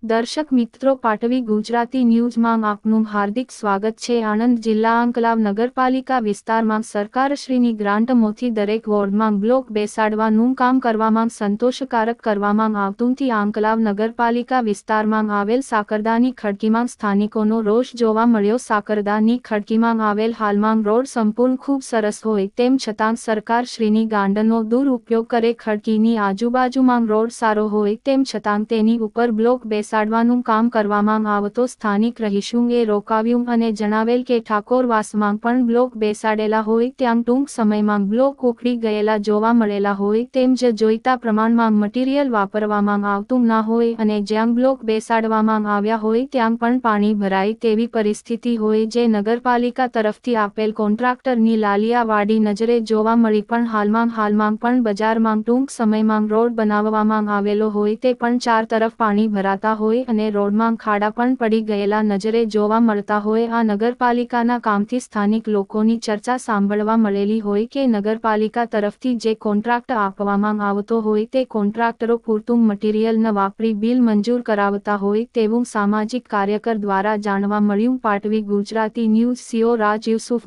દર્શક મિત્રો, પાટવી ગુજરાતી ન્યૂઝમાં આપનું હાર્દિક સ્વાગત છે। આણંદ જિલ્લા અંકલાવ નગરપાલિકા વિસ્તારમાં સરકારશ્રીની ગ્રાન્ટમાંથી દરેક વોર્ડમાં બ્લોક બેસાડવાનું કામ કરવામાં સંતોષકારક કરવામાં આવતુંથી અંકલાવ નગરપાલિકા વિસ્તારમાં આવેલ સાકરદાની ખડકીમાં સ્થાનિકોનો રોષ જોવા મળ્યો। સાકરદાની ખડકીમાં આવેલ હાલમાં રોડ સંપૂર્ણ ખૂબ સરસ હોય તેમ છતાં સરકારશ્રીની ગાંડનો દુરુપયોગ કરે। ખડકીની આજુબાજુમાં રોડ સારો હોય તેમ છતાં તેની ઉપર બ્લોક બેસાડવાનું કામ કરવામાં આવતો સ્થાનિક રહીશોએ રોકાવ્યું અને જણાવેલ કે ઠાકોરવાસમાં પણ બ્લોક બેસાડેલા હોય ત્યાં ટૂંક સમયમાં બ્લોક ઉખડી ગયેલા જોવા મળેલા હોય તેમ જ જોઈતા પ્રમાણમાં મટીરીયલ વાપરવામાં આવતું ના હોય અને જ્યાં બ્લોક બેસાડવામાં આવ્યા હોય ત્યાં પણ પાણી ભરાય તેવી પરિસ્થિતિ હોય જે નગરપાલિકા તરફથી આપેલ કોન્ટ્રાક્ટરની લાલિયાવાડી નજરે જોવા મળી। પણ હાલમાં પણ બજારમાં ટૂંક સમયમાં રોડ બનાવવામાં આવેલો હોય તે પણ ચાર તરફ પાણી ભરાતા હોય અને રોડમાં ખાડા પણ પડી ગયેલા નજરે જોવા મળતા હોય। આ નગરપાલિકાના કામથી સ્થાનિક લોકોની ચર્ચા સાંભળવા મળેલી હોય કે નગરપાલિકા તરફથી જે કોન્ટ્રાક્ટ આપવામાં આવતો હોય તે કોન્ટ્રાક્ટરો પૂરતું મટીરીયલ ન વાપરી બિલ મંજૂર કરાવતા હોય તેવું સામાજિક કાર્યકર દ્વારા જાણવા મળ્યું। પાટવી ગુજરાતી ન્યૂઝ સીઓ રાજ યુસુફ।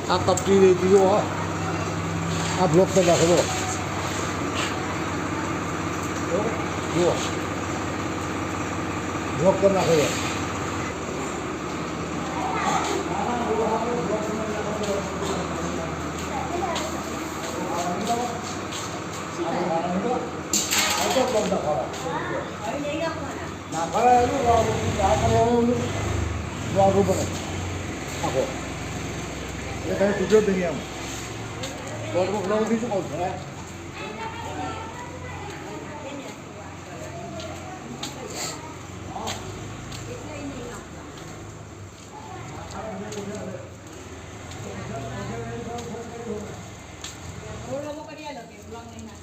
આ કપટી રહેતી જો આ બ્લોક કરી નાખો જુઓ બ્લોક કરી નાખો નાખો ये कहीं तुझे नहीं हम बहुत लोग लोग भी चुका है वो लोगों को दिया लोगे ब्लॉग नहीं ना